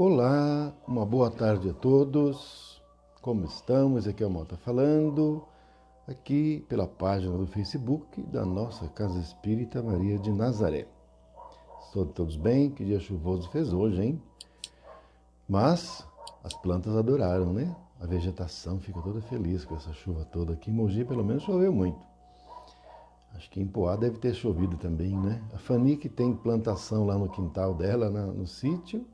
Olá, uma boa tarde a todos. Como estamos? Aqui é o Mota falando, aqui pela página do Facebook da nossa Casa Espírita Maria de Nazaré. Estão todos bem? Que dia chuvoso fez hoje, hein? Mas as plantas adoraram, né? A vegetação fica toda feliz com essa chuva toda aqui. Em Mogi, pelo menos, choveu muito. Acho que em Poá deve ter chovido também, né? A Fanny, que tem plantação lá no quintal dela, no sítio,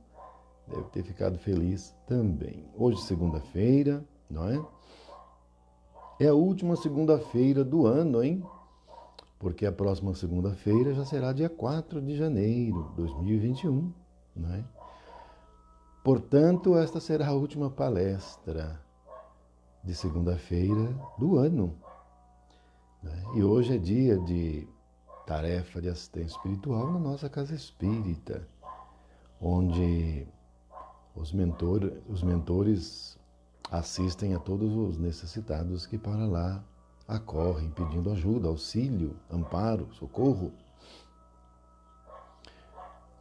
deve ter ficado feliz também. Hoje, segunda-feira, não é? É a última segunda-feira do ano, hein? Porque a próxima segunda-feira já será dia 4 de janeiro de 2021, não é? Portanto, esta será a última palestra de segunda-feira do ano, né? E hoje é dia de tarefa de assistência espiritual na nossa casa espírita, onde os mentores assistem a todos os necessitados que para lá acorrem pedindo ajuda, auxílio, amparo, socorro.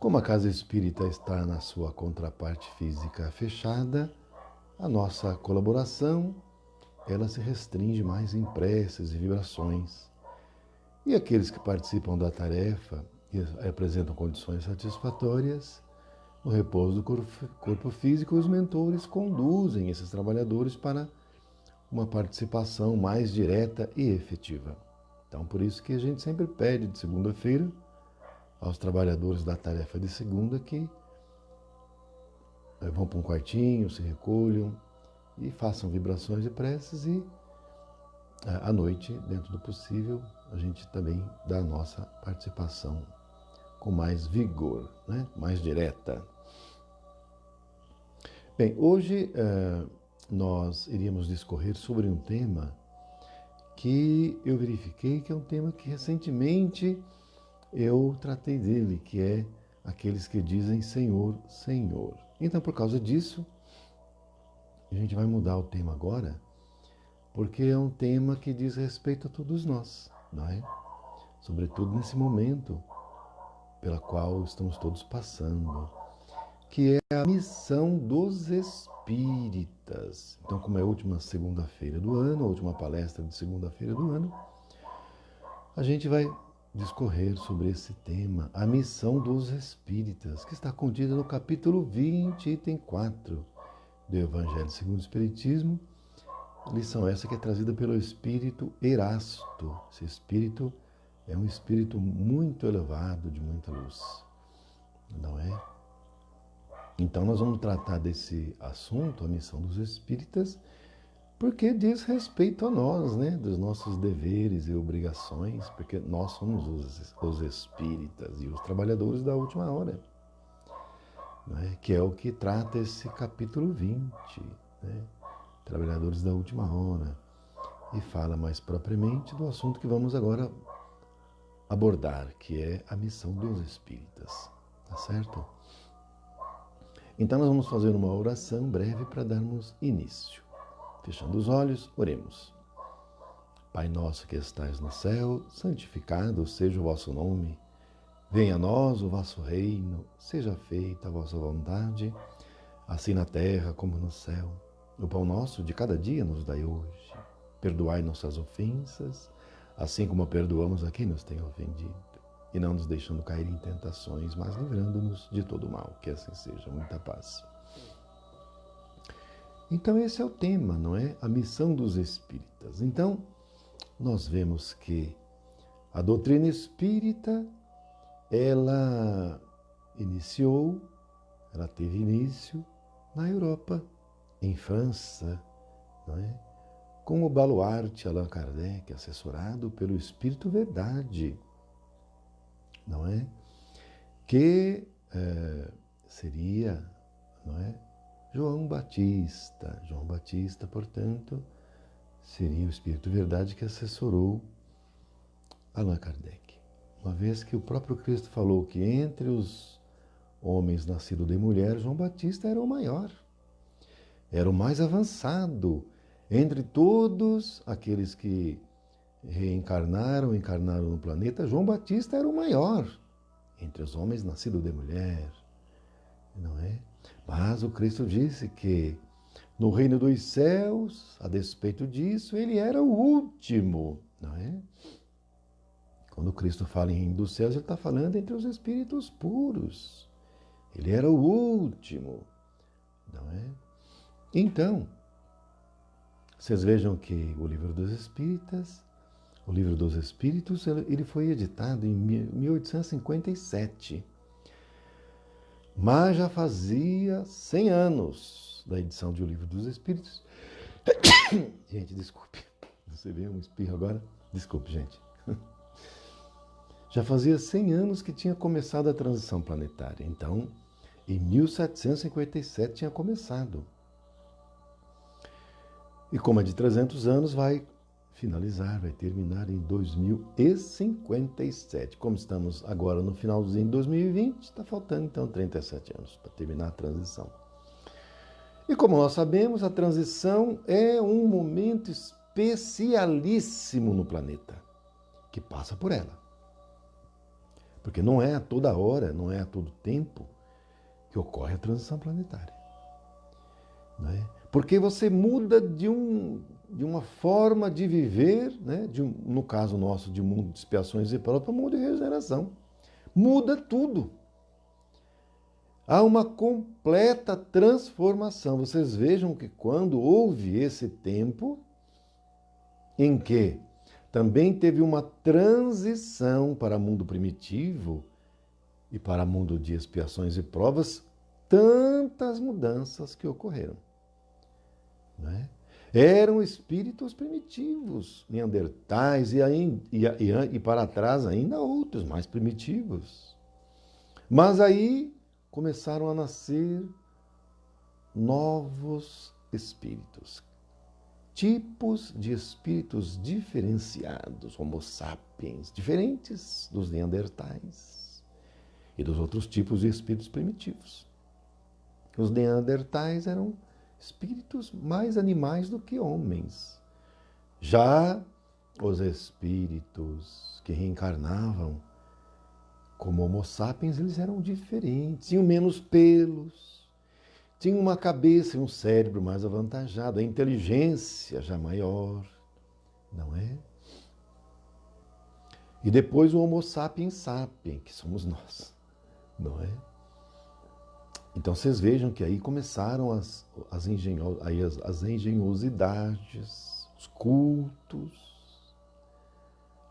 Como a casa espírita está na sua contraparte física fechada, a nossa colaboração ela se restringe mais em preces e vibrações. E aqueles que participam da tarefa e apresentam condições satisfatórias, no repouso do corpo físico, os mentores conduzem esses trabalhadores para uma participação mais direta e efetiva. Então, por isso que a gente sempre pede de segunda-feira aos trabalhadores da tarefa de segunda que vão para um quartinho, se recolham e façam vibrações e preces e à noite, dentro do possível, a gente também dá a nossa participação com mais vigor, né? Mais direta. Bem, hoje nós iríamos discorrer sobre um tema que eu verifiquei que é um tema que recentemente eu tratei dele, que é aqueles que dizem Senhor, Senhor. Então, por causa disso, a gente vai mudar o tema agora, porque é um tema que diz respeito a todos nós, não é? Sobretudo nesse momento pela qual estamos todos passando, que é a missão dos espíritas. Então, como é a última segunda-feira do ano, a última palestra de segunda-feira do ano, a gente vai discorrer sobre esse tema, a missão dos espíritas, que está contida no capítulo 20, item 4 do Evangelho segundo o Espiritismo, lição essa que é trazida pelo espírito Erasto. Esse espírito é um espírito muito elevado, de muita luz, não é? Então nós vamos tratar desse assunto, a missão dos espíritas, porque diz respeito a nós, né? Dos nossos deveres e obrigações, porque nós somos os espíritas e os trabalhadores da última hora, né? Que é o que trata esse capítulo 20, né? Trabalhadores da última hora, e fala mais propriamente do assunto que vamos agora abordar, que é a missão dos espíritas, tá certo? Então nós vamos fazer uma oração breve para darmos início. Fechando os olhos, oremos. Pai nosso que estais no céu, santificado seja o vosso nome. Venha a nós o vosso reino, seja feita a vossa vontade, assim na terra como no céu. O pão nosso de cada dia nos dai hoje. Perdoai nossas ofensas, assim como perdoamos a quem nos tem ofendido. E não nos deixando cair em tentações, mas livrando-nos de todo mal. Que assim seja. Muita paz. Então esse é o tema, não é? A missão dos espíritas. Então, nós vemos que a doutrina espírita, ela teve início na Europa, em França, não é? Com o baluarte Allan Kardec, assessorado pelo Espírito Verdade, não é? Que seria, não é? João Batista. João Batista, portanto, seria o Espírito Verdade que assessorou Allan Kardec. Uma vez que o próprio Cristo falou que entre os homens nascidos de mulher, João Batista era o maior, era o mais avançado. Entre todos aqueles que encarnaram no planeta, João Batista era o maior entre os homens nascidos de mulher, não é? Mas o Cristo disse que no reino dos céus, a despeito disso, ele era o último, não é? Quando Cristo fala em reino dos céus, ele está falando entre os espíritos puros. Ele era o último, não é? Então, vocês vejam que o livro dos Espíritos, ele foi editado em 1857. Mas já fazia 100 anos da edição de O Livro dos Espíritos. Gente, desculpe. Você vê um espirro agora? Desculpe, gente. Já fazia 100 anos que tinha começado a transição planetária. Então, em 1757 tinha começado. E como é de 300 anos, vai finalizar, vai terminar em 2057. Como estamos agora no finalzinho de 2020, está faltando então 37 anos para terminar a transição. E como nós sabemos, a transição é um momento especialíssimo no planeta, que passa por ela. Porque não é a toda hora, não é a todo tempo que ocorre a transição planetária. Não é? Porque você muda de uma forma de viver, né? No caso nosso, de mundo de expiações e provas, para o mundo de regeneração. Muda tudo. Há uma completa transformação. Vocês vejam que quando houve esse tempo em que também teve uma transição para o mundo primitivo e para o mundo de expiações e provas, tantas mudanças que ocorreram. Não é? Eram espíritos primitivos, neandertais e para trás ainda outros mais primitivos. Mas aí começaram a nascer novos espíritos, tipos de espíritos diferenciados, Homo sapiens, diferentes dos neandertais e dos outros tipos de espíritos primitivos. Os neandertais eram espíritos mais animais do que homens. Já os espíritos que reencarnavam como Homo sapiens, eles eram diferentes, tinham menos pelos, tinham uma cabeça e um cérebro mais avantajado, a inteligência já maior, não é? E depois o Homo sapiens sapiens, que somos nós, não é? Então vocês vejam que aí começaram as engenhosidades, os cultos,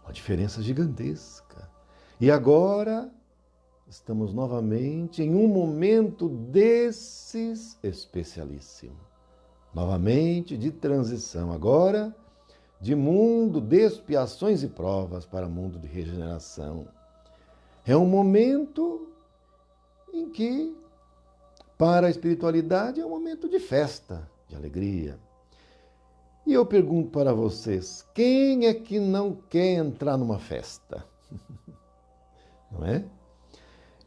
uma diferença gigantesca. E agora estamos novamente em um momento desses especialíssimo. Novamente de transição agora, de mundo de expiações e provas para mundo de regeneração. É um momento em que, para a espiritualidade, é um momento de festa, de alegria. E eu pergunto para vocês, quem é que não quer entrar numa festa? Não é?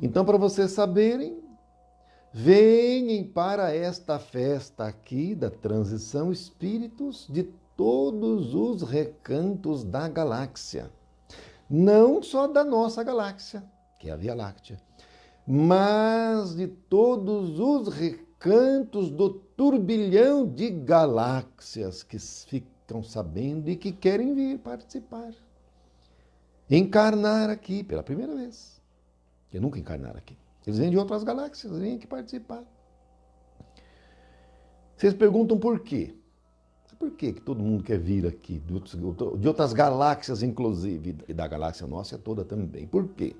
Então, para vocês saberem, venham para esta festa aqui da transição espíritos de todos os recantos da galáxia. Não só da nossa galáxia, que é a Via Láctea, mas de todos os recantos do turbilhão de galáxias que ficam sabendo e que querem vir participar. Encarnar aqui pela primeira vez. Que nunca encarnaram aqui. Eles vêm de outras galáxias, vêm aqui participar. Vocês perguntam por quê? Por que todo mundo quer vir aqui, de outras galáxias inclusive, e da galáxia nossa toda também? Por quê?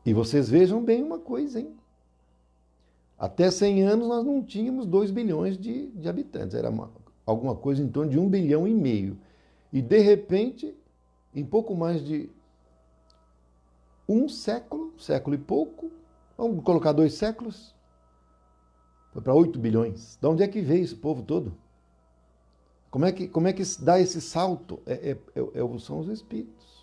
E vocês vejam bem uma coisa, hein? Até 100 anos nós não tínhamos 2 bilhões de habitantes, era alguma coisa em torno de 1,5 bilhão. E de repente, em pouco mais de um século e pouco, vamos colocar 2 séculos, foi para 8 bilhões. De onde é que veio esse povo todo? Como é que dá esse salto? São os espíritos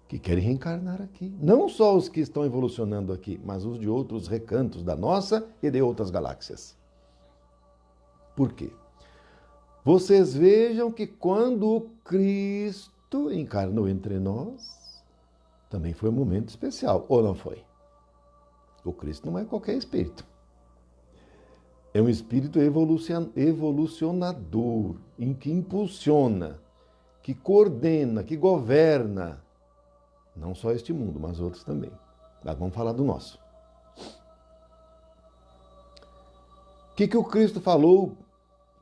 que querem reencarnar aqui. Não só os que estão evolucionando aqui, mas os de outros recantos da nossa e de outras galáxias. Por quê? Vocês vejam que quando o Cristo encarnou entre nós, também foi um momento especial, ou não foi? O Cristo não é qualquer espírito. É um espírito evolucionador, em que impulsiona, que coordena, que governa, não só este mundo, mas outros também. Mas vamos falar do nosso. O que o Cristo falou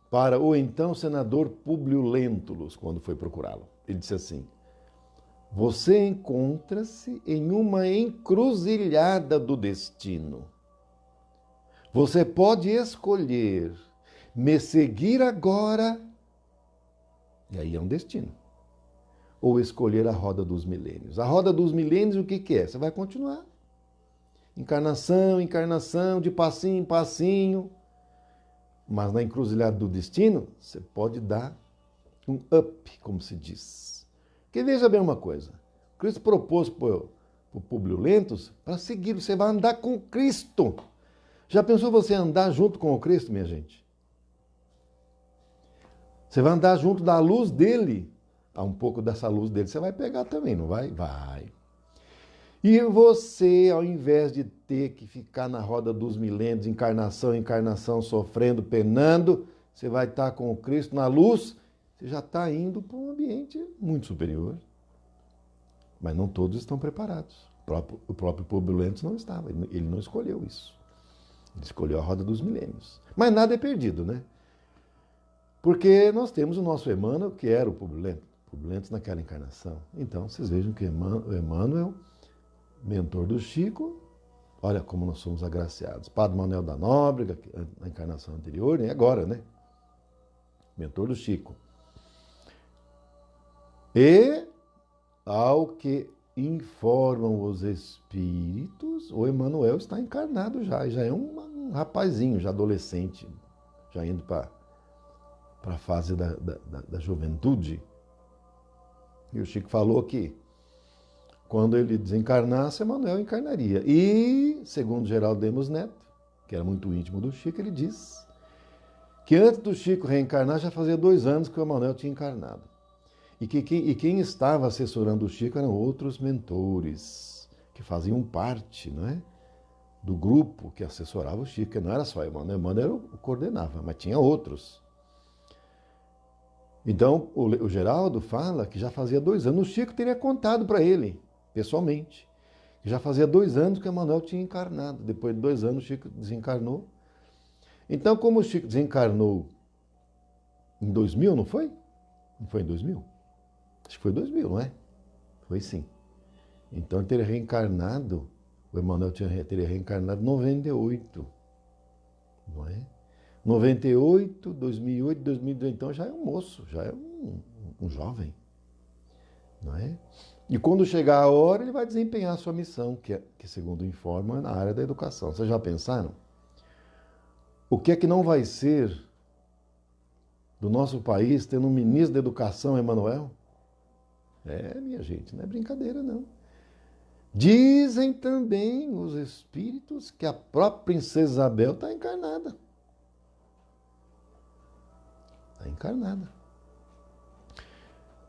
para o então senador Públio Lentulus, quando foi procurá-lo? Ele disse assim: você encontra-se em uma encruzilhada do destino. Você pode escolher me seguir agora, e aí é um destino, ou escolher a roda dos milênios. A roda dos milênios, o que é? Você vai continuar. Encarnação, encarnação, de passinho em passinho. Mas na encruzilhada do destino, você pode dar um up, como se diz. Porque veja bem uma coisa. Cristo propôs para o Públio Lentulus para seguir. Você vai andar com Cristo. Já pensou você andar junto com o Cristo, minha gente? Você vai andar junto da luz dele. Há um pouco dessa luz dele você vai pegar também, não vai? Vai. E você, ao invés de ter que ficar na roda dos milênios, encarnação, encarnação, sofrendo, penando, você vai estar com o Cristo na luz, você já está indo para um ambiente muito superior. Mas não todos estão preparados. O próprio Públio Lentulus não estava, ele não escolheu isso. Ele escolheu a roda dos milênios. Mas nada é perdido, né? Porque nós temos o nosso Emmanuel, que era o Públio Lentulus naquela encarnação. Então, vocês vejam que o Emmanuel, mentor do Chico, olha como nós somos agraciados. Padre Manuel da Nóbrega, na encarnação anterior, e agora, né? Mentor do Chico. E, ao que informam os espíritos, o Emmanuel está encarnado já é um rapazinho, já adolescente, já indo para a fase da juventude. E o Chico falou que quando ele desencarnasse, Emmanuel encarnaria. E, segundo Geraldo Lemos Neto, que era muito íntimo do Chico, ele diz que antes do Chico reencarnar, já fazia 2 anos que o Emmanuel tinha encarnado. E quem estava assessorando o Chico eram outros mentores, que faziam parte, não é, do grupo que assessorava o Chico, que não era só Emmanuel. Emmanuel coordenava, mas tinha outros. Então, o Geraldo fala que já fazia 2 anos, o Chico teria contado para ele, pessoalmente, que já fazia 2 anos que o Emmanuel tinha encarnado. Depois de 2 anos, o Chico desencarnou. Então, como o Chico desencarnou em 2000, não foi? Não foi em 2000? Acho que foi 2000, não é? Foi sim. Então, ele teria reencarnado, o Emmanuel teria reencarnado em 98, não é? 98, 2008, 2002, então já é um moço, já é um jovem, não é? E quando chegar a hora, ele vai desempenhar a sua missão, que segundo informa, é na área da educação. Vocês já pensaram? O que é que não vai ser do nosso país tendo um ministro da educação, Emmanuel? Minha gente, não é brincadeira, não. Dizem também os espíritos que a própria princesa Isabel está encarnada. Está encarnada.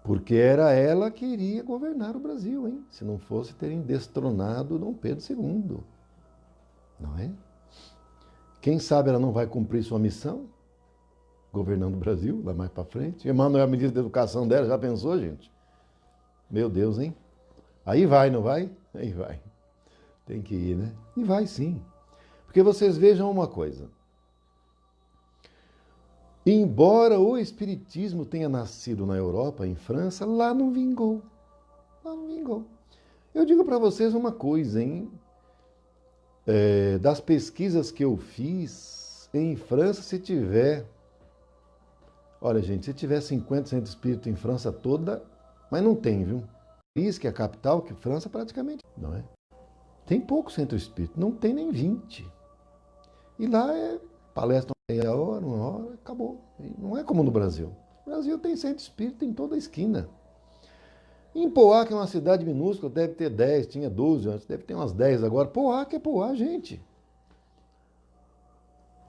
Porque era ela que iria governar o Brasil, hein? Se não fosse terem destronado Dom Pedro II. Não é? Quem sabe ela não vai cumprir sua missão? Governando o Brasil, lá mais para frente. Emmanuel é a ministra da educação dela, já pensou, gente? Meu Deus, hein? Aí vai, não vai? Aí vai. Tem que ir, né? E vai sim. Porque vocês vejam uma coisa. Embora o espiritismo tenha nascido na Europa, em França, lá não vingou. Lá não vingou. Eu digo para vocês uma coisa, hein? Das pesquisas que eu fiz, em França, se tiver... Olha, gente, se tiver 50 centros espíritas em França toda, mas não tem, viu? Paris, que é a capital, que França praticamente não é. Tem pouco centro espírita, não tem nem 20. E lá é palestra meia hora, 1 hora, acabou. Não é como no Brasil. No Brasil tem centro espírita em toda a esquina. Em Poá, que é uma cidade minúscula, deve ter 10, tinha 12 antes, deve ter umas 10 agora. Poá, que é Poá, gente.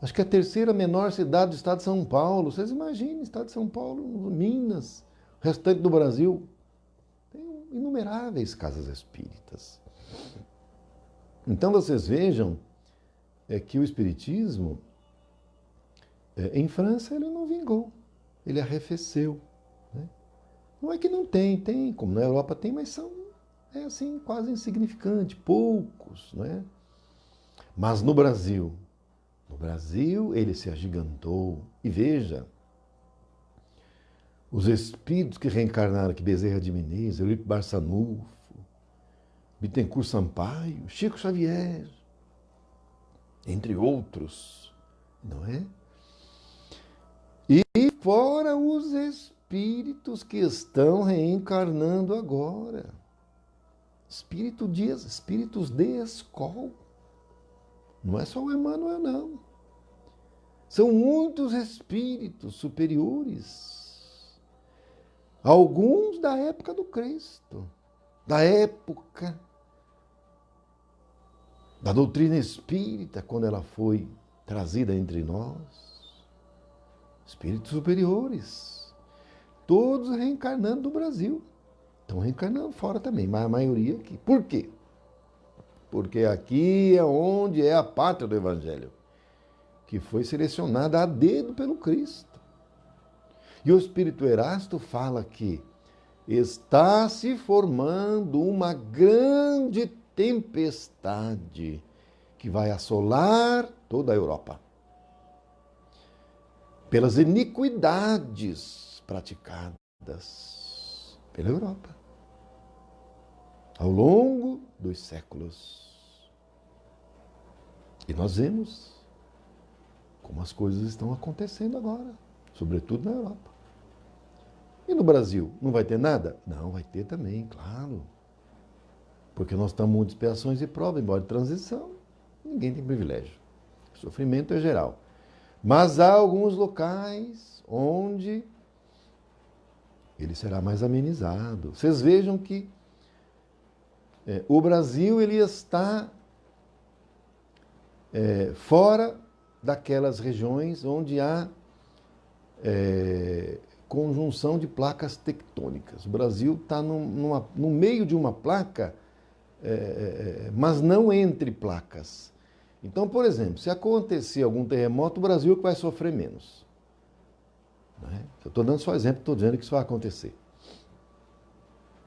Acho que é a 3ª menor cidade do estado de São Paulo. Vocês imaginem, estado de São Paulo, Minas, o restante do Brasil. Tem inumeráveis casas espíritas. Então vocês vejam que o Espiritismo, em França, ele não vingou, ele arrefeceu. Né? Não é que não tem, tem, como na Europa tem, mas são assim, quase insignificantes, poucos. Né? Mas no Brasil ele se agigantou. E veja, os espíritos que reencarnaram aqui, Bezerra de Menezes, Eurico Barçanufo, Bittencourt Sampaio, Chico Xavier, entre outros, não é? E fora os espíritos que estão reencarnando agora. Espíritos de escola. Não é só o Emmanuel, não. São muitos espíritos superiores. Alguns da época do Cristo, da época da doutrina espírita, quando ela foi trazida entre nós. Espíritos superiores. Todos reencarnando no Brasil. Estão reencarnando fora também, mas a maioria aqui. Por quê? Porque aqui é onde é a pátria do Evangelho, que foi selecionada a dedo pelo Cristo. E o Espírito Erasto fala que está se formando uma grande tempestade que vai assolar toda a Europa. Pelas iniquidades praticadas pela Europa ao longo dos séculos. E nós vemos como as coisas estão acontecendo agora, sobretudo na Europa. E no Brasil, não vai ter nada? Não, vai ter também, claro. Porque nós estamos em expiações e provas, embora de transição, ninguém tem privilégio. O sofrimento é geral. Mas há alguns locais onde ele será mais amenizado. Vocês vejam que o Brasil ele está fora daquelas regiões onde há conjunção de placas tectônicas. O Brasil está no meio de uma placa, mas não entre placas. Então, por exemplo, se acontecer algum terremoto, o Brasil é que vai sofrer menos. Eu estou dando só exemplo, estou dizendo que isso vai acontecer.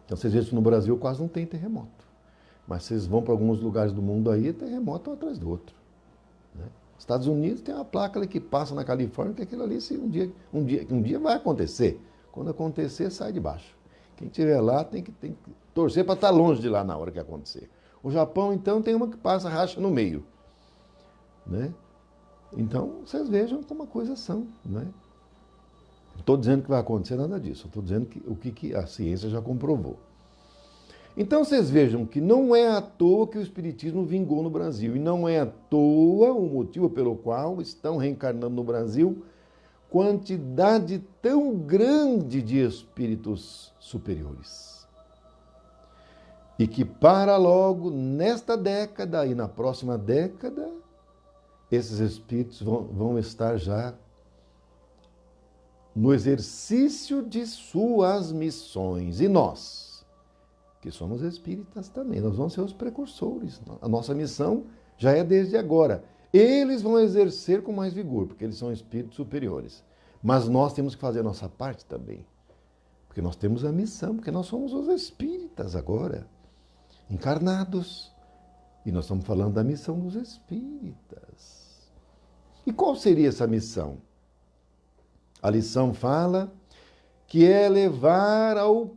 Então, vocês veem que no Brasil quase não tem terremoto. Mas vocês vão para alguns lugares do mundo aí, terremoto um atrás do outro. Né? Estados Unidos tem uma placa ali que passa na Califórnia, que aquilo ali um dia vai acontecer. Quando acontecer, sai de baixo. Quem estiver lá tem que torcer para estar longe de lá na hora que acontecer. O Japão, então, tem uma que passa, racha no meio. Né? Então, vocês vejam como as coisas são. Né? Não estou dizendo que vai acontecer nada disso, estou dizendo o que a ciência já comprovou. Então vocês vejam que não é à toa que o Espiritismo vingou no Brasil, e não é à toa o motivo pelo qual estão reencarnando no Brasil quantidade tão grande de espíritos superiores. E que para logo nesta década e na próxima década, esses espíritos vão estar já no exercício de suas missões. E nós, que somos espíritas também, nós vamos ser os precursores. A nossa missão já é desde agora. Eles vão exercer com mais vigor, porque eles são espíritos superiores. Mas nós temos que fazer a nossa parte também. Porque nós temos a missão, porque nós somos os espíritas agora, encarnados. E nós estamos falando da missão dos espíritas. E qual seria essa missão? A lição fala que é levar ao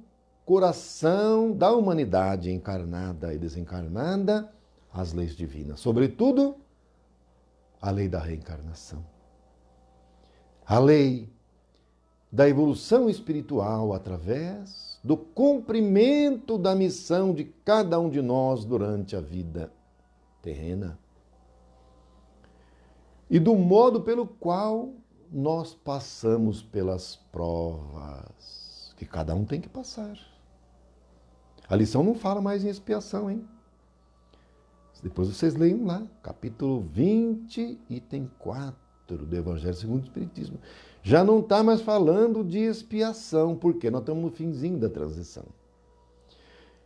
coração da humanidade encarnada e desencarnada as leis divinas. Sobretudo, a lei da reencarnação. A lei da evolução espiritual através do cumprimento da missão de cada um de nós durante a vida terrena. E do modo pelo qual nós passamos pelas provas que cada um tem que passar. A lição não fala mais em expiação, hein? Depois vocês leiam lá, capítulo 20, item 4 do Evangelho segundo o Espiritismo. Já não está mais falando de expiação, porque nós estamos no finzinho da transição.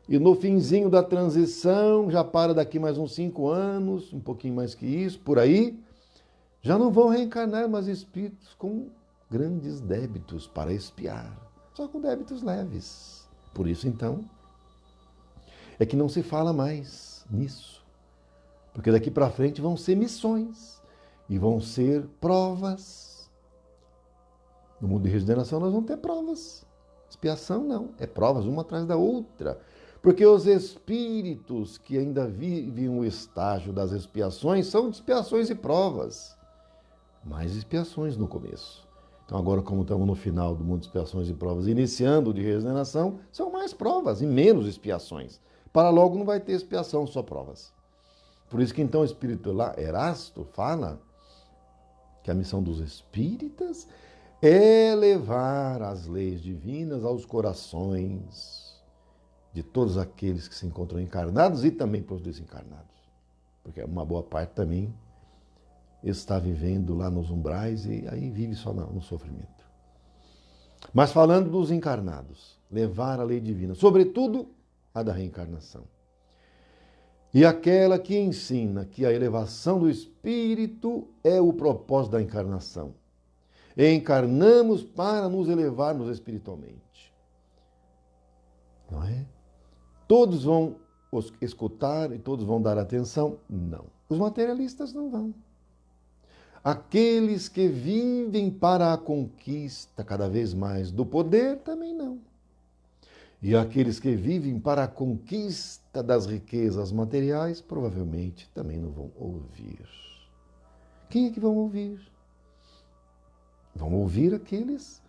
e no finzinho da transição, já para daqui mais uns 5 anos, um pouquinho mais que isso, por aí, já não vão reencarnar mais espíritos com grandes débitos para expiar, só com débitos leves. Por isso, então, é que não se fala mais nisso, porque daqui para frente vão ser missões e vão ser provas. No mundo de regeneração nós vamos ter provas. Expiação não, é provas uma atrás da outra. Porque os espíritos que ainda vivem o estágio das expiações são de expiações e provas. Mais expiações no começo. Então agora, como estamos no final do mundo de expiações e provas, iniciando o de regeneração, são mais provas e menos expiações. Para logo não vai ter expiação, só provas. Por isso que então o espírito Erasto fala que a missão dos espíritas é levar as leis divinas aos corações de todos aqueles que se encontram encarnados e também para os desencarnados. Porque uma boa parte também está vivendo lá nos umbrais e aí vive só no sofrimento. Mas falando dos encarnados, levar a lei divina, sobretudo a da reencarnação. E aquela que ensina que a elevação do espírito é o propósito da encarnação. Encarnamos para nos elevarmos espiritualmente. Não é? Todos vão escutar e todos vão dar atenção? Não. Os materialistas não vão. Aqueles que vivem para a conquista cada vez mais do poder também não. E aqueles que vivem para a conquista das riquezas materiais provavelmente também não vão ouvir. Quem é que vão ouvir? Vão ouvir aqueles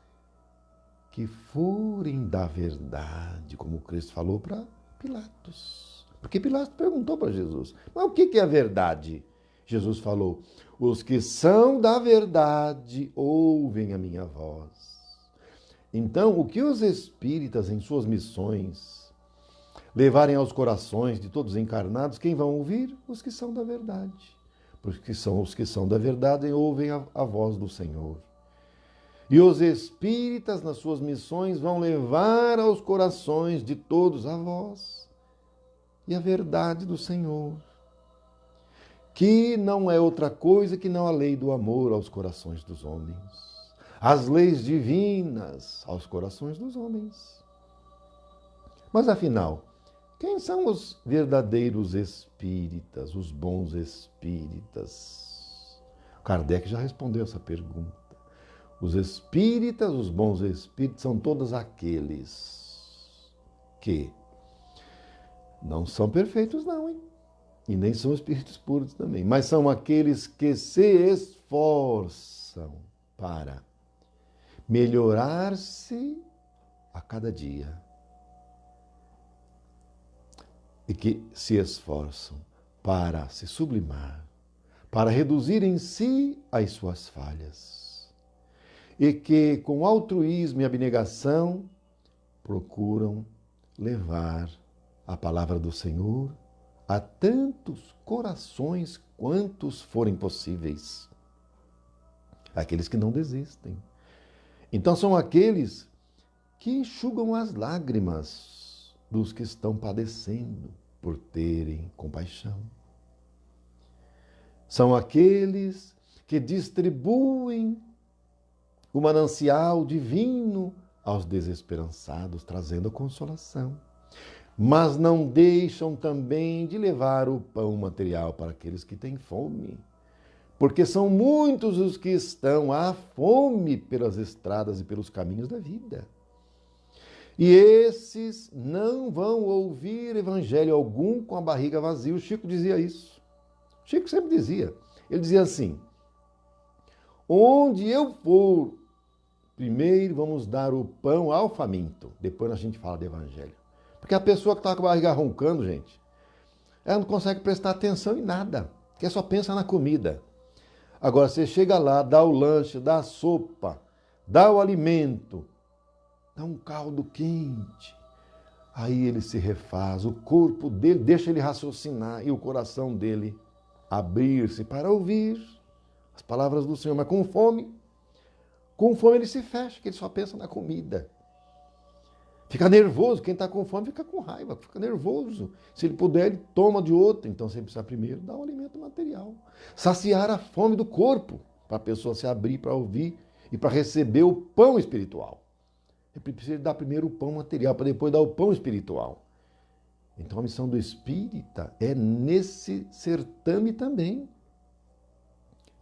que forem da verdade, como Cristo falou para Pilatos. Porque Pilatos perguntou para Jesus, mas o que é a verdade? Jesus falou, os que são da verdade ouvem a minha voz. Então, o que os espíritas em suas missões levarem aos corações de todos os encarnados, quem vão ouvir? Os que são da verdade. Porque são os que são da verdade e ouvem a voz do Senhor. E os espíritas, nas suas missões, vão levar aos corações de todos a voz e a verdade do Senhor, que não é outra coisa que não a lei do amor aos corações dos homens, as leis divinas aos corações dos homens. Mas afinal, quem são os verdadeiros espíritas, os bons espíritas? Kardec já respondeu essa pergunta. Os espíritas, os bons espíritos, são todos aqueles que não são perfeitos não, hein? E nem são espíritos puros também, mas são aqueles que se esforçam para melhorar-se a cada dia. E que se esforçam para se sublimar, para reduzir em si as suas falhas. E que, com altruísmo e abnegação, procuram levar a palavra do Senhor a tantos corações quantos forem possíveis. Aqueles que não desistem. Então são aqueles que enxugam as lágrimas dos que estão padecendo por terem compaixão. São aqueles que distribuem o manancial divino aos desesperançados, trazendo a consolação. Mas não deixam também de levar o pão material para aqueles que têm fome. Porque são muitos os que estão à fome pelas estradas e pelos caminhos da vida. E esses não vão ouvir evangelho algum com a barriga vazia. O Chico dizia isso. O Chico sempre dizia. Ele dizia assim, onde eu for, primeiro vamos dar o pão ao faminto, depois a gente fala de evangelho. Porque a pessoa que está com a barriga roncando, gente, ela não consegue prestar atenção em nada, porque só pensa na comida. Agora, você chega lá, dá o lanche, dá a sopa, dá o alimento, dá um caldo quente, aí ele se refaz, o corpo dele deixa ele raciocinar e o coração dele abrir-se para ouvir as palavras do Senhor, mas com fome ele se fecha, que ele só pensa na comida. Fica nervoso, quem está com fome fica com raiva, fica nervoso. Se ele puder, ele toma de outro. Então você precisa primeiro dar o alimento material. Saciar a fome do corpo, para a pessoa se abrir para ouvir e para receber o pão espiritual. Ele precisa dar primeiro o pão material, para depois dar o pão espiritual. Então a missão do espírita é nesse certame também.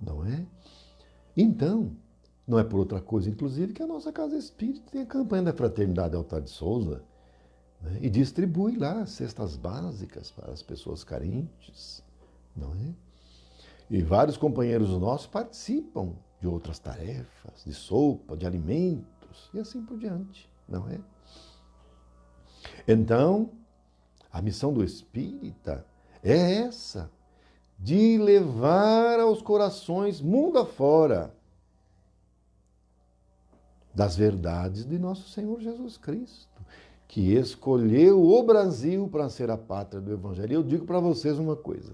Não é? Então, não é por outra coisa, inclusive, que a nossa Casa Espírita tem a campanha da Fraternidade Altar de Souza, né? E distribui lá cestas básicas para as pessoas carentes, não é? E vários companheiros nossos participam de outras tarefas, de sopa, de alimentos e assim por diante, não é? Então, a missão do espírita é essa, de levar aos corações mundo afora das verdades de nosso Senhor Jesus Cristo, que escolheu o Brasil para ser a pátria do Evangelho. E eu digo para vocês uma coisa: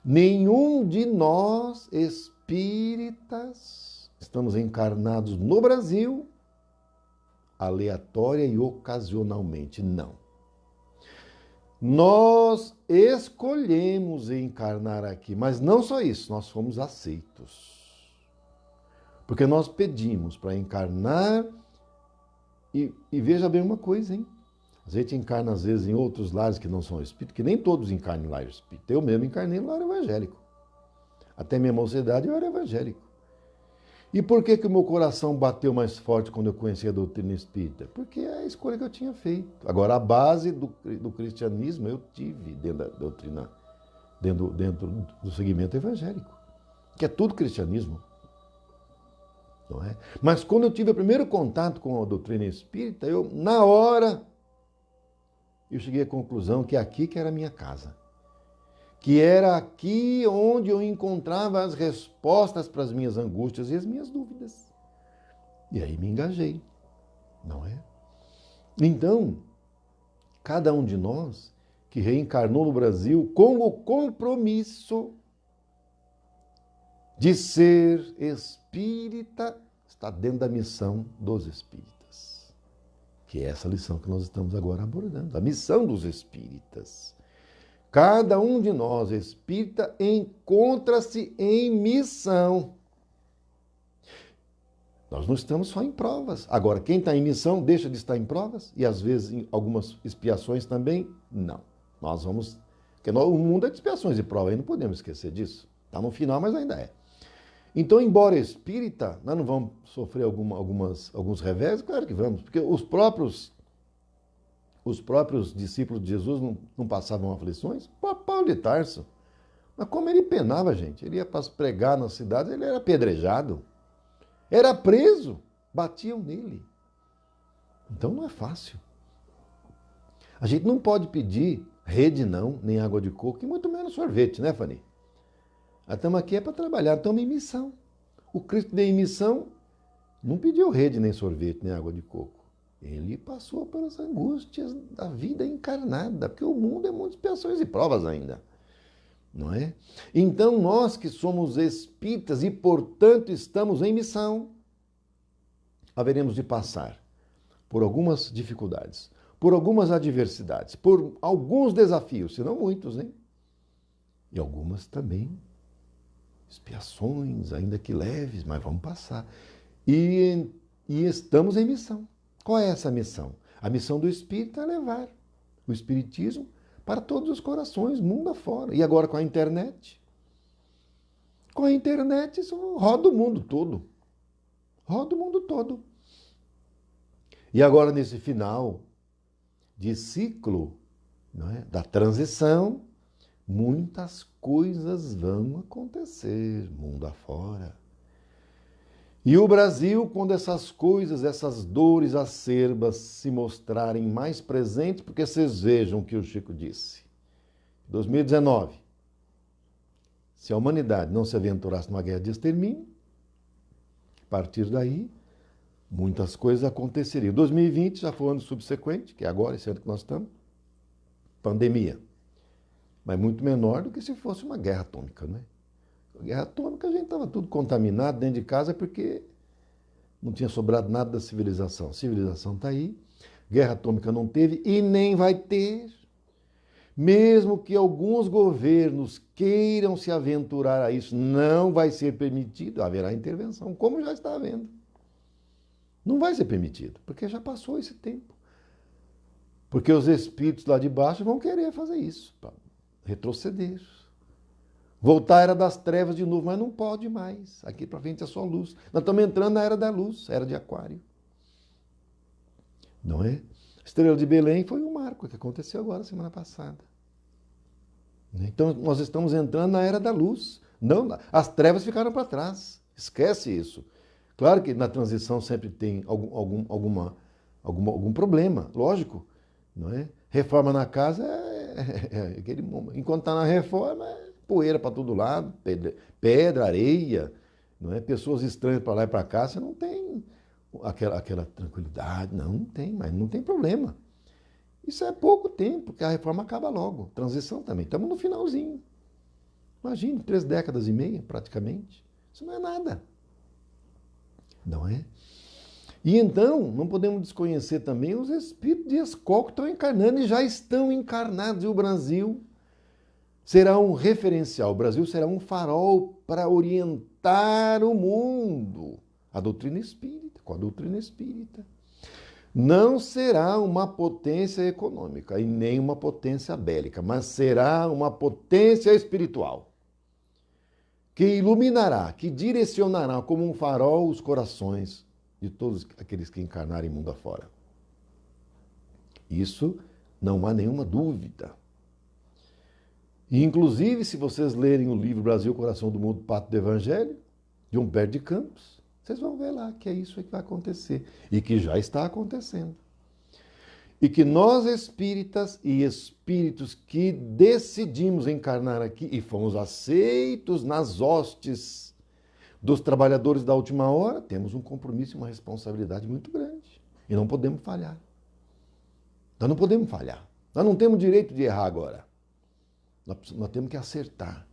nenhum de nós espíritas estamos encarnados no Brasil aleatória e ocasionalmente, não. Nós escolhemos encarnar aqui, mas não só isso, nós fomos aceitos. Porque nós pedimos para encarnar e veja bem uma coisa, hein? A gente encarna às vezes em outros lares que não são espíritos, que nem todos encarnam em lar espírita. Eu mesmo encarnei no lar evangélico. Até minha mocidade eu era evangélico. E por que o meu coração bateu mais forte quando eu conheci a doutrina espírita? Porque é a escolha que eu tinha feito. Agora, a base do cristianismo eu tive dentro da doutrina, dentro do segmento evangélico, que é tudo cristianismo. Não é? Mas quando eu tive o primeiro contato com a doutrina espírita, na hora, eu cheguei à conclusão que aqui que era a minha casa. Que era aqui onde eu encontrava as respostas para as minhas angústias e as minhas dúvidas. E aí me engajei, não é? Então, cada um de nós que reencarnou no Brasil com o compromisso de ser espírita, está dentro da missão dos espíritas. Que é essa lição que nós estamos agora abordando, a missão dos espíritas. Cada um de nós, espírita, encontra-se em missão. Nós não estamos só em provas. Agora, quem está em missão deixa de estar em provas? E às vezes em algumas expiações também? Não. Nós vamos... Porque o mundo é de expiações e provas, aí não podemos esquecer disso. Está no final, mas ainda é. Então, embora espírita, nós não vamos sofrer alguns revés? Claro que vamos, porque os próprios discípulos de Jesus não passavam aflições? Paulo de Tarso. Mas como ele penava, gente? Ele ia para pregar nas cidades, ele era apedrejado. Era preso. Batiam nele. Então não é fácil. A gente não pode pedir rede não, nem água de coco, e muito menos sorvete, né, Fanny? Estamos aqui é para trabalhar, estamos em missão. O Cristo de missão não pediu rede, nem sorvete, nem água de coco. Ele passou pelas angústias da vida encarnada, porque o mundo é muitas expiações e provas ainda, não é? Então nós que somos espíritas e, portanto, estamos em missão, haveremos de passar por algumas dificuldades, por algumas adversidades, por alguns desafios, se não muitos, hein? E algumas também expiações, ainda que leves, mas vamos passar. E estamos em missão. Qual é essa missão? A missão do Espírito é levar o Espiritismo para todos os corações, mundo afora. E agora com a internet? Com a internet isso roda o mundo todo. Roda o mundo todo. E agora nesse final de ciclo, não é, da transição, muitas coisas vão acontecer mundo afora. E o Brasil, quando essas coisas, essas dores acerbas se mostrarem mais presentes, porque vocês vejam o que o Chico disse. 2019, se a humanidade não se aventurasse numa guerra de extermínio, a partir daí, muitas coisas aconteceriam. 2020 já foi o ano subsequente, que é agora, esse ano que nós estamos, pandemia. Mas muito menor do que se fosse uma guerra atômica, né? A guerra atômica a gente estava tudo contaminado dentro de casa porque não tinha sobrado nada da civilização. A civilização está aí, guerra atômica não teve e nem vai ter. Mesmo que alguns governos queiram se aventurar a isso, não vai ser permitido, haverá intervenção, como já está havendo. Não vai ser permitido, porque já passou esse tempo. Porque os espíritos lá de baixo vão querer fazer isso, para retroceder. Voltar à era das trevas de novo, mas não pode mais. Aqui para frente é só luz. Nós estamos entrando na era da luz, era de Aquário. Não é? A estrela de Belém foi um marco que aconteceu agora, semana passada. Então, nós estamos entrando na era da luz. Não, as trevas ficaram para trás. Esquece isso. Claro que na transição sempre tem algum problema, lógico. Não é? Reforma na casa é aquele momento. Enquanto está na reforma, é poeira para todo lado, pedra, areia, não é? Pessoas estranhas para lá e para cá, você não tem aquela tranquilidade. Não tem, mas não tem problema. Isso é pouco tempo, porque a reforma acaba logo. Transição também. Estamos no finalzinho. Imagine, 3 décadas e meia, praticamente. Isso não é nada. Não é? E então, não podemos desconhecer também os espíritos de Escol que estão encarnando e já estão encarnados. E o Brasil será um referencial. O Brasil será um farol para orientar o mundo. A doutrina espírita, com a doutrina espírita. Não será uma potência econômica e nem uma potência bélica, mas será uma potência espiritual que iluminará, que direcionará como um farol os corações de todos aqueles que encarnarem mundo afora. Isso não há nenhuma dúvida. E, inclusive, se vocês lerem o livro Brasil, Coração do Mundo, Pátria do Evangelho, de Humberto de Campos, vocês vão ver lá que é isso que vai acontecer e que já está acontecendo. E que nós espíritas e espíritos que decidimos encarnar aqui e fomos aceitos nas hostes dos trabalhadores da última hora, temos um compromisso e uma responsabilidade muito grande. E não podemos falhar. Nós não podemos falhar. Nós não temos direito de errar agora. Nós temos que acertar.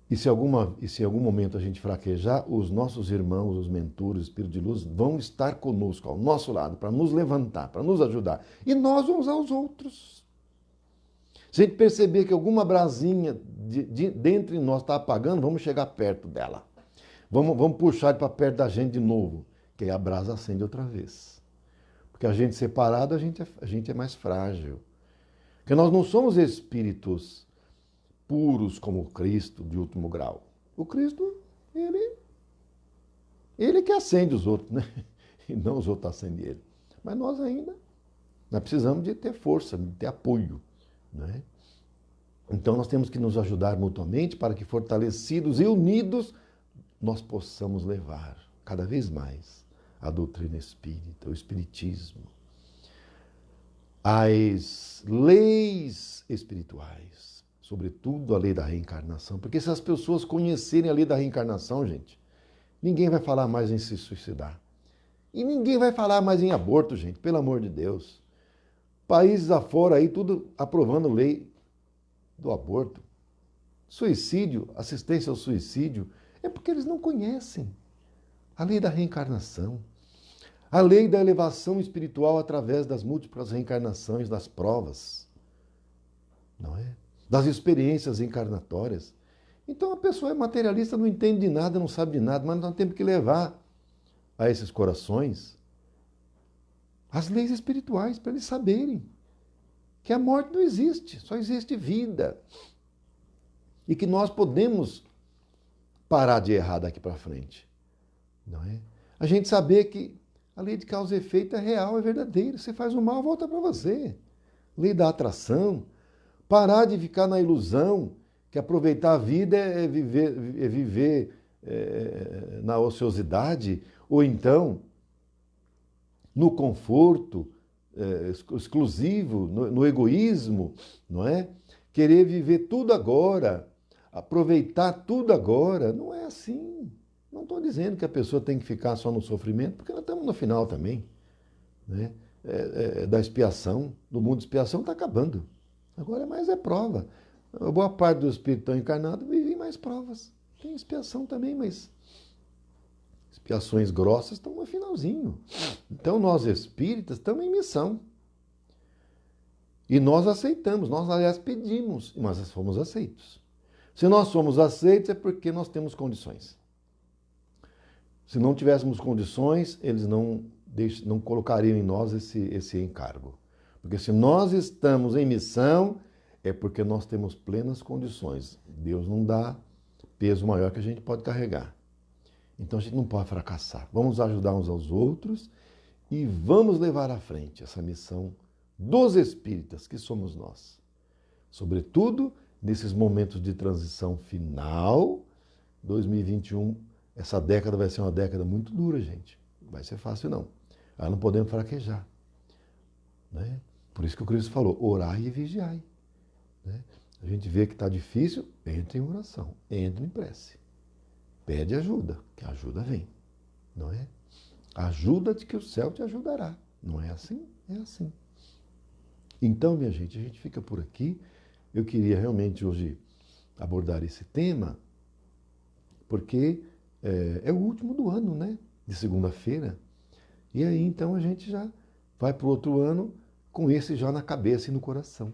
E se em algum momento a gente fraquejar, os nossos irmãos, os mentores, os espíritos de luz, vão estar conosco, ao nosso lado, para nos levantar, para nos ajudar. E nós uns aos outros. Se a gente perceber que alguma brasinha dentre nós está apagando, vamos chegar perto dela. Vamos puxar para perto da gente de novo, que aí a brasa acende outra vez. Porque a gente separado, a gente é mais frágil. Porque nós não somos espíritos puros como o Cristo de último grau. O Cristo, ele que acende os outros, né? E não os outros acendem ele. Mas nós precisamos de ter força, de ter apoio, né? Então nós temos que nos ajudar mutuamente para que, fortalecidos e unidos, nós possamos levar cada vez mais a doutrina espírita, o espiritismo, as leis espirituais, sobretudo a lei da reencarnação. Porque se as pessoas conhecerem a lei da reencarnação, gente, ninguém vai falar mais em se suicidar. E ninguém vai falar mais em aborto, gente, pelo amor de Deus. Países afora aí, tudo aprovando lei do aborto. Suicídio, assistência ao suicídio, é porque eles não conhecem a lei da reencarnação. A lei da elevação espiritual através das múltiplas reencarnações, das provas, não é? Das experiências encarnatórias. Então a pessoa é materialista, não entende de nada, não sabe de nada, mas nós temos que levar a esses corações as leis espirituais para eles saberem que a morte não existe, só existe vida. E que nós podemos parar de errar daqui para frente, não é? A gente saber que a lei de causa e efeito é real, é verdadeira. Você faz o mal, volta para você. Lei da atração. Parar de ficar na ilusão que aproveitar a vida é viver na ociosidade, ou então no conforto exclusivo, no egoísmo, não é? Querer viver tudo agora, aproveitar tudo agora. Não é assim. Não estou dizendo que a pessoa tem que ficar só no sofrimento, porque nós estamos no final também, né? Da expiação, do mundo de expiação está acabando. Agora mais é prova. A boa parte dos espíritos estão encarnados vivem mais provas. Tem expiação também, mas expiações grossas estão no finalzinho. Então nós espíritas estamos em missão. E nós aceitamos, nós aliás pedimos, mas fomos aceitos. Se nós somos aceitos é porque nós temos condições. Se não tivéssemos condições, eles não colocariam em nós esse encargo. Porque se nós estamos em missão, é porque nós temos plenas condições. Deus não dá peso maior que a gente pode carregar. Então a gente não pode fracassar. Vamos ajudar uns aos outros e vamos levar à frente essa missão dos espíritas, que somos nós. Sobretudo nesses momentos de transição final, 2021, essa década vai ser uma década muito dura, gente. Não vai ser fácil, não. Aí não podemos fraquejar. Né? Por isso que o Cristo falou, orai e vigiai. Né? A gente vê que está difícil, entre em oração, entre em prece. Pede ajuda, que a ajuda vem. Não é? Ajuda-te que o céu te ajudará. Não é assim? É assim. Então, minha gente, a gente fica por aqui. Eu queria realmente hoje abordar esse tema, porque é o último do ano, né? De segunda-feira. E aí, então, a gente já vai para o outro ano com esse já na cabeça e no coração.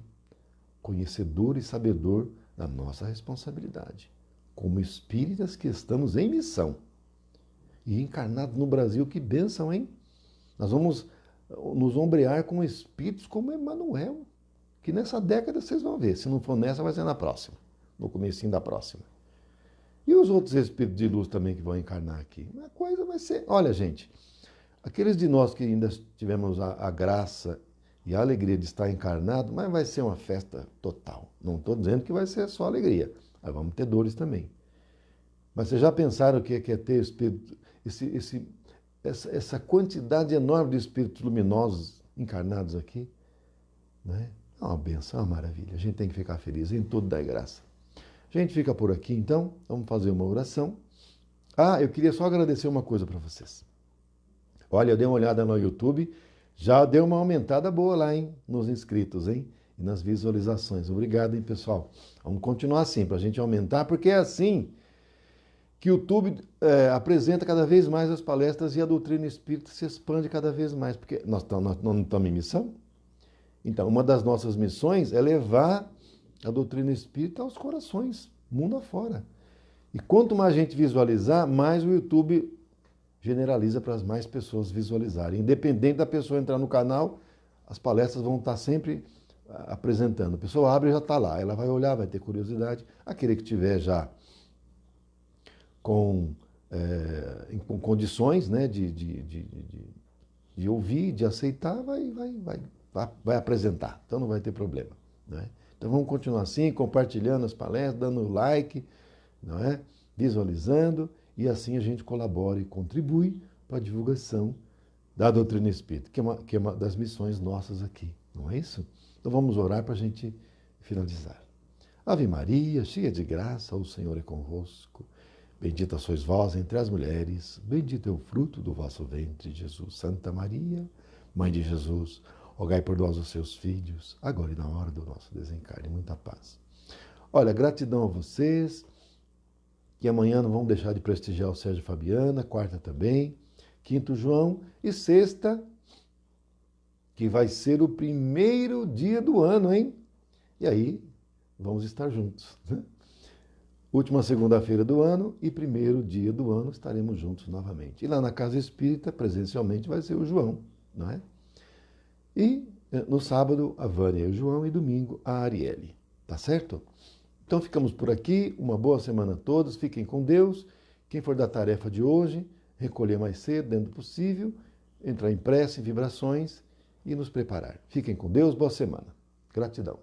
Conhecedor e sabedor da nossa responsabilidade. Como espíritas que estamos em missão. E encarnados no Brasil, que bênção, hein? Nós vamos nos ombrear com espíritos como Emmanuel, que nessa década vocês vão ver. Se não for nessa, vai ser na próxima. No comecinho da próxima. E os outros espíritos de luz também que vão encarnar aqui. A coisa vai ser... Olha, gente, aqueles de nós que ainda tivemos a graça e a alegria de estar encarnado, mas vai ser uma festa total. Não estou dizendo que vai ser só alegria. Mas vamos ter dores também. Mas vocês já pensaram o que é ter espírito, essa quantidade enorme de espíritos luminosos encarnados aqui? Né? É uma benção, é uma maravilha. A gente tem que ficar feliz, em tudo dá graça. A gente fica por aqui, então. Vamos fazer uma oração. Ah, eu queria só agradecer uma coisa para vocês. Olha, eu dei uma olhada no YouTube, já deu uma aumentada boa lá, hein? Nos inscritos, hein? E nas visualizações. Obrigado, hein, pessoal? Vamos continuar assim, para a gente aumentar, porque é assim que o YouTube apresenta cada vez mais as palestras e a doutrina espírita se expande cada vez mais, porque nós não estamos em missão. Então, uma das nossas missões é levar a doutrina espírita aos corações, mundo afora. E quanto mais gente visualizar, mais o YouTube generaliza para as mais pessoas visualizarem. Independente da pessoa entrar no canal, as palestras vão estar sempre apresentando. A pessoa abre e já está lá. Ela vai olhar, vai ter curiosidade. Aquele que tiver já com condições, né, de ouvir, de aceitar, vai apresentar. Então não vai ter problema. Né? Então vamos continuar assim, compartilhando as palestras, dando like, não é? Visualizando, e assim a gente colabora e contribui para a divulgação da doutrina espírita, que é uma das missões nossas aqui, não é isso? Então vamos orar para a gente finalizar. Ave Maria, cheia de graça, o Senhor é convosco. Bendita sois vós entre as mulheres, bendito é o fruto do vosso ventre, Jesus. Santa Maria, Mãe de Jesus, rogai por nós os seus filhos, agora e na hora do nosso desencarne. Muita paz. Olha, gratidão a vocês, que amanhã não vamos deixar de prestigiar o Sérgio Fabiana, quarta também, quinto João, e sexta, que vai ser o primeiro dia do ano, hein? E aí, vamos estar juntos, né? Última segunda-feira do ano e primeiro dia do ano estaremos juntos novamente. E lá na Casa Espírita, presencialmente, vai ser o João, não é? E no sábado, a Vânia e o João, e domingo, a Arielle. Tá certo? Então ficamos por aqui. Uma boa semana a todos. Fiquem com Deus. Quem for da tarefa de hoje, recolher mais cedo, dentro do possível, entrar em prece, em vibrações e nos preparar. Fiquem com Deus. Boa semana. Gratidão.